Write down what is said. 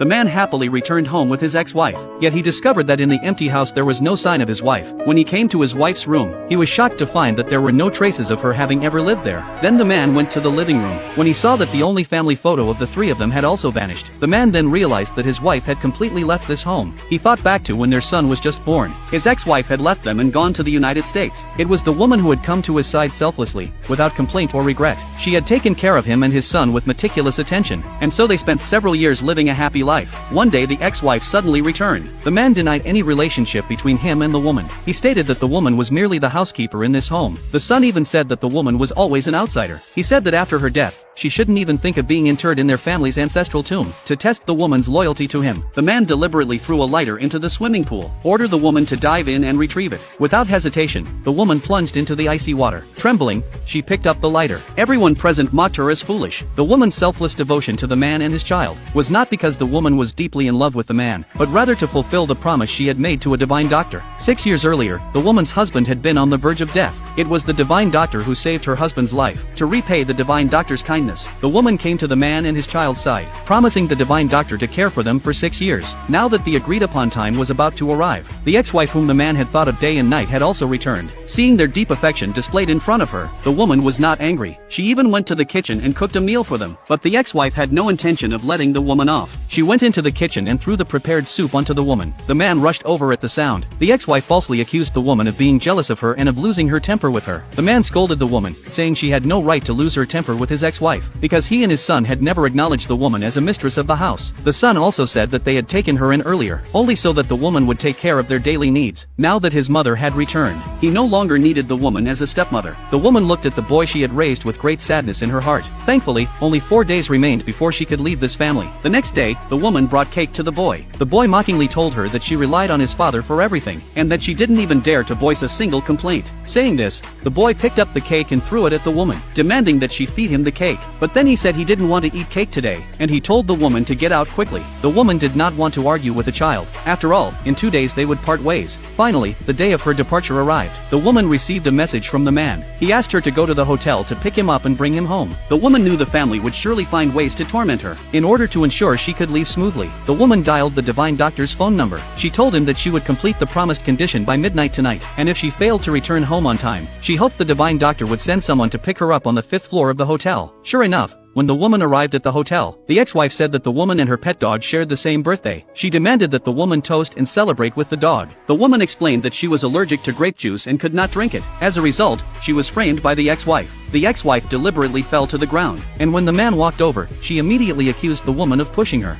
the man happily returned home with his ex-wife. Yet he discovered that in the empty house there was no sign of his wife. When he came to his wife's room, he was shocked to find that there were no traces of her having ever lived there. Then the man went to the living room. When he saw that the only family photo of the three of them had also vanished, the man then realized that his wife had completely left this home. He thought back to when their son was just born. His ex-wife had left them and gone to the United States. It was the woman who had come to his side selflessly, without complaint or regret. She had taken care of him and his son with meticulous attention, and so they spent several years living a happy life. One day the ex-wife suddenly returned. The man denied any relationship between him and the woman. He stated that the woman was merely the housekeeper in this home. The son even said that the woman was always an outsider. He said that after her death, she shouldn't even think of being interred in their family's ancestral tomb. To test the woman's loyalty to him, the man deliberately threw a lighter into the swimming pool, ordered the woman to dive in and retrieve it. Without hesitation, the woman plunged into the icy water. Trembling, she picked up the lighter. Everyone present mocked her as foolish. The woman's selfless devotion to the man and his child was not because the woman was deeply in love with the man, but rather to fulfill the promise she had made to a divine doctor. 6 years earlier, the woman's husband had been on the verge of death. It was the divine doctor who saved her husband's life. To repay the divine doctor's kindness, the woman came to the man and his child's side, promising the divine doctor to care for them for 6 years. Now that the agreed upon time was about to arrive, the ex-wife whom the man had thought of day and night had also returned. Seeing their deep affection displayed in front of her, the woman was not angry. She even went to the kitchen and cooked a meal for them. But the ex-wife had no intention of letting the woman off. She went into the kitchen and threw the prepared soup onto the woman. The man rushed over at the sound. The ex-wife falsely accused the woman of being jealous of her and of losing her temper with her. The man scolded the woman, saying she had no right to lose her temper with his ex-wife, because he and his son had never acknowledged the woman as a mistress of the house. The son also said that they had taken her in earlier, only so that the woman would take care of their daily needs. Now that his mother had returned, he no longer needed the woman as a stepmother. The woman looked at the boy she had raised with great sadness in her heart. Thankfully, only 4 days remained before she could leave this family. The next day, the woman brought cake to the boy. The boy mockingly told her that she relied on his father for everything, and that she didn't even dare to voice a single complaint. Saying this, the boy picked up the cake and threw it at the woman, demanding that she feed him the cake. But then he said he didn't want to eat cake today, and he told the woman to get out quickly. The woman did not want to argue with the child. After all, in 2 days they would part ways. Finally, the day of her departure arrived. The woman received a message from the man. He asked her to go to the hotel to pick him up and bring him home. The woman knew the family would surely find ways to torment her. In order to ensure she could leave smoothly, the woman dialed the divine doctor's phone number. She told him that she would complete the promised condition by midnight tonight, and if she failed to return home on time, she hoped the divine doctor would send someone to pick her up on the 5th floor of the hotel. Sure enough, when the woman arrived at the hotel, the ex-wife said that the woman and her pet dog shared the same birthday. She demanded that the woman toast and celebrate with the dog. The woman explained that she was allergic to grape juice and could not drink it. As a result, she was framed by the ex-wife. The ex-wife deliberately fell to the ground, and when the man walked over, she immediately accused the woman of pushing her.